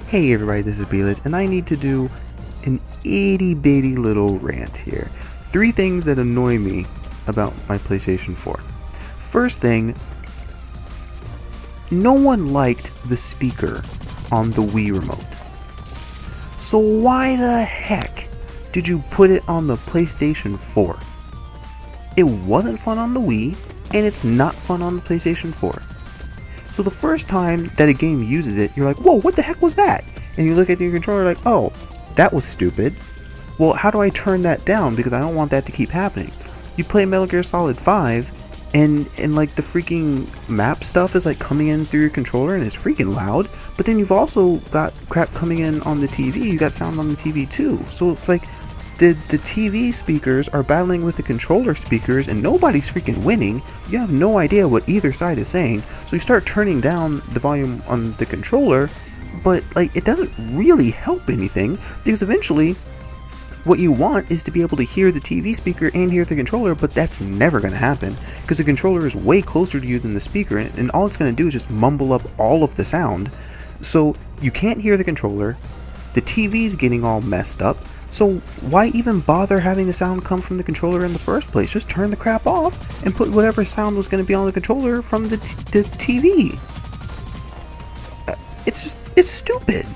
Hey everybody, this is Beelit, and I need to do an itty bitty little rant here. 3 things that annoy me about my PlayStation 4. First thing, no one liked the speaker on the Wii remote. So why the heck did you put it on the PlayStation 4? It wasn't fun on the Wii, and it's not fun on the PlayStation 4. So the first time that a game uses it, you're like, whoa, what the heck was that? And you look at your controller like, oh, that was stupid. Well, how do I turn that down? Because I don't want that to keep happening. You play Metal Gear Solid 5, and like the freaking map stuff is like coming in through your controller and it's freaking loud. But then you've also got crap coming in on the TV. You got sound on the TV too. So it's like the TV speakers are battling with the controller speakers and nobody's freaking winning. You have no idea what either side is saying. So you start turning down the volume on the controller, but like it doesn't really help anything, because eventually what you want is to be able to hear the TV speaker and hear the controller, but that's never going to happen because the controller is way closer to you than the speaker, and all it's going to do is just mumble up all of the sound. So you can't hear the controller, the TV's getting all messed up. So why even bother having the sound come from the controller in the first place? Just turn the crap off and put whatever sound was going to be on the controller from the TV. It's stupid.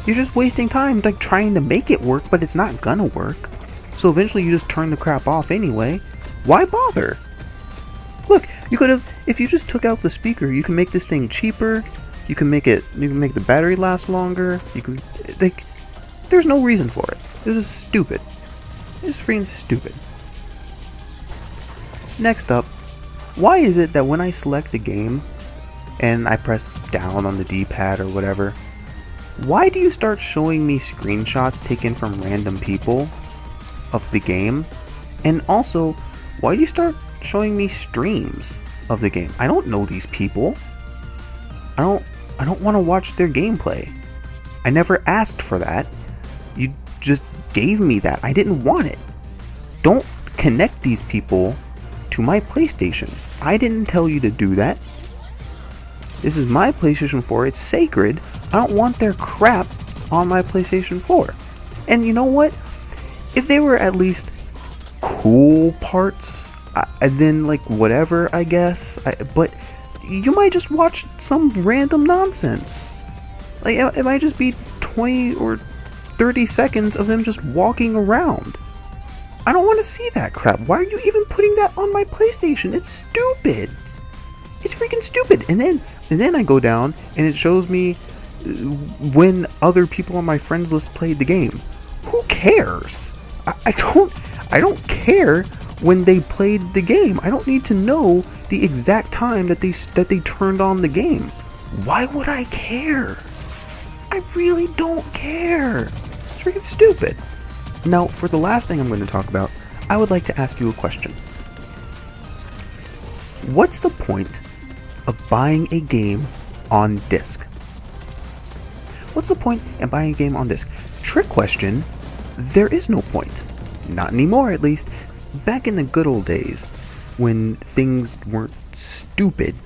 You're just wasting time like trying to make it work, but it's not gonna work. So eventually you just turn the crap off anyway. Why bother? Look, you could have, if you just took out the speaker, you can make this thing cheaper. You can make the battery last longer. You can, like, there's no reason for it. This is stupid. It's freaking stupid. Next up, why is it that when I select a game and I press down on the D-pad or whatever, why do you start showing me screenshots taken from random people of the game? And also, why do you start showing me streams of the game? I don't know these people. I don't want to watch their gameplay. I never asked for that. You just gave me that. I didn't want it. Don't connect these people to my PlayStation. I didn't tell you to do that. This is my PlayStation 4. It's sacred. I don't want their crap on my PlayStation 4. And you know what? If they were at least cool parts, and then like whatever, I guess. But you might just watch some random nonsense. Like it might just be 20 or 30 seconds of them just walking around. I don't want to see that crap. Why are you even putting that on my PlayStation? It's stupid. It's freaking stupid. And then I go down and it shows me when other people on my friends list played the game. Who cares? I don't care when they played the game. I don't need to know the exact time that they turned on the game. Why would I care? I really don't care. It's freaking stupid. Now, for the last thing I'm going to talk about, I would like to ask you a question. What's the point of buying a game on disc? What's the point in buying a game on disc? Trick question. There is no point. Not anymore, at least. Back in the good old days, when things weren't stupid,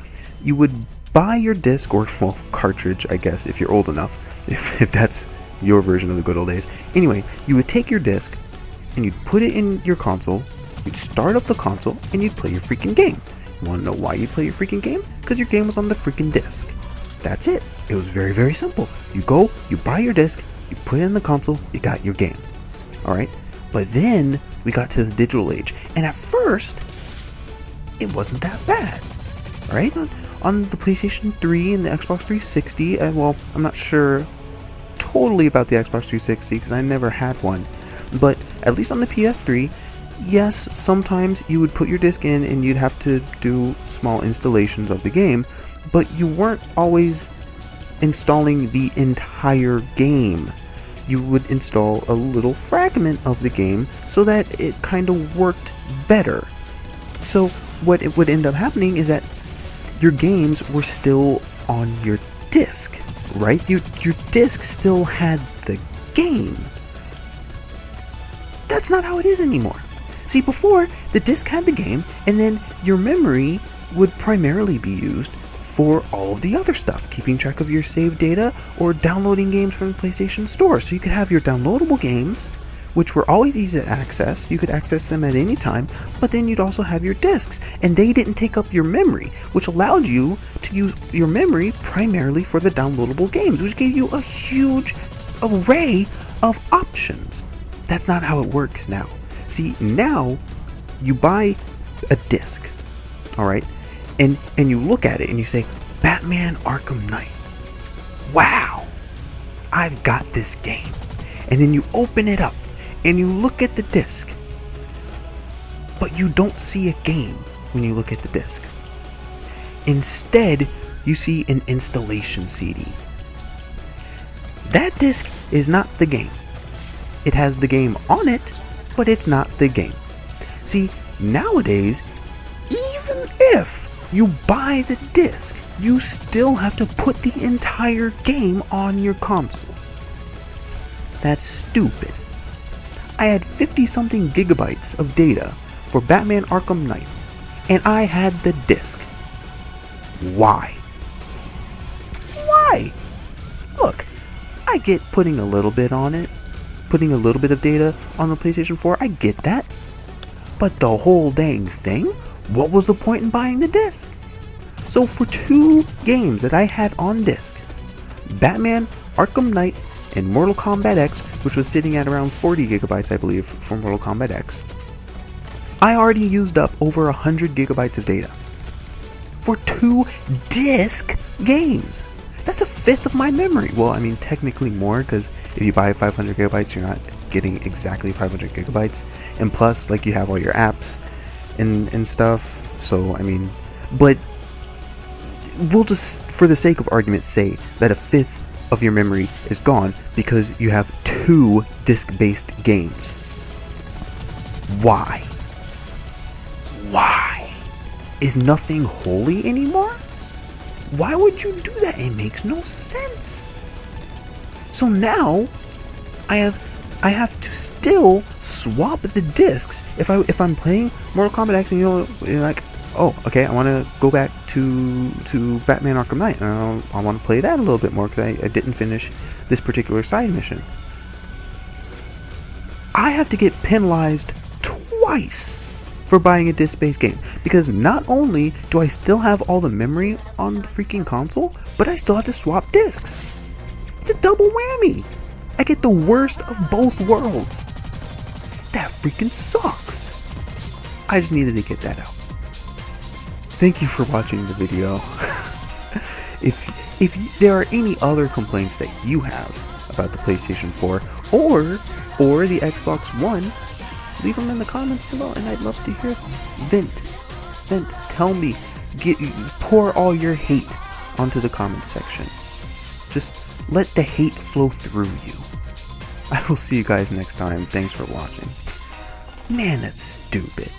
you would buy your disc, or, well, cartridge, I guess, if you're old enough, if that's your version of the good old days. Anyway, you would take your disc, and you'd put it in your console, you'd start up the console, and you'd play your freaking game. You want to know why you play your freaking game? Because your game was on the freaking disc. That's it. It was very, very simple. You go, you buy your disc, you put it in the console, you got your game. Alright? But then we got to the digital age. And at first, it wasn't that bad. Alright? On the PlayStation 3 and the Xbox 360, well, I'm not sure totally about the Xbox 360 because I never had one. But at least on the PS3, yes, sometimes you would put your disc in and you'd have to do small installations of the game, but you weren't always installing the entire game. You would install a little fragment of the game so that it kind of worked better. So what it would end up happening is that your games were still on your disc, right? Your disc still had the game. That's not how it is anymore. See, before, the disc had the game, and then your memory would primarily be used for all of the other stuff, keeping track of your save data or downloading games from the PlayStation Store. So you could have your downloadable games, which were always easy to access. You could access them at any time, but then you'd also have your discs, and they didn't take up your memory, which allowed you to use your memory primarily for the downloadable games, which gave you a huge array of options. That's not how it works now. See, now you buy a disc, all right, and you look at it and you say, Batman Arkham Knight. Wow, I've got this game. And then you open it up and you look at the disc, but you don't see a game when you look at the disc. Instead, you see an installation CD. That disc is not the game. It has the game on it, but it's not the game. See, nowadays, even if you buy the disc, you still have to put the entire game on your console. That's stupid. I had 50-something gigabytes of data for Batman Arkham Knight, and I had the disc. Why? Why? Look, I get putting a little bit on it, putting a little bit of data on the PlayStation 4, I get that. But the whole dang thing? What was the point in buying the disc? So for 2 games that I had on disc, Batman Arkham Knight and Mortal Kombat X, which was sitting at around 40 gigabytes, I believe, for Mortal Kombat X, I already used up over 100 gigabytes of data for 2 disc games. That's a fifth of my memory. Well, I mean, technically more, because if you buy 500 gigabytes, you're not getting exactly 500 gigabytes. And plus, like, you have all your apps and stuff. So, I mean, but we'll just, for the sake of argument, say that a fifth of your memory is gone because you have 2 disc-based games. Why? Why? Is nothing holy anymore? Why would you do that? It makes no sense. So now I have to still swap the discs if I'm playing Mortal Kombat X and you're like, oh, okay, I want to go back to Batman Arkham Knight, and I want to play that a little bit more because I didn't finish this particular side mission. I have to get penalized twice for buying a disc-based game, because not only do I still have all the memory on the freaking console, but I still have to swap discs. It's a double whammy. I get the worst of both worlds. That freaking sucks. I just needed to get that out. Thank you for watching the video. If there are any other complaints that you have about the PlayStation 4 or the Xbox One, leave them in the comments below, and I'd love to hear them. Vent. Tell me. Pour all your hate onto the comments section. Just let the hate flow through you. I will see you guys next time. Thanks for watching. Man, that's stupid.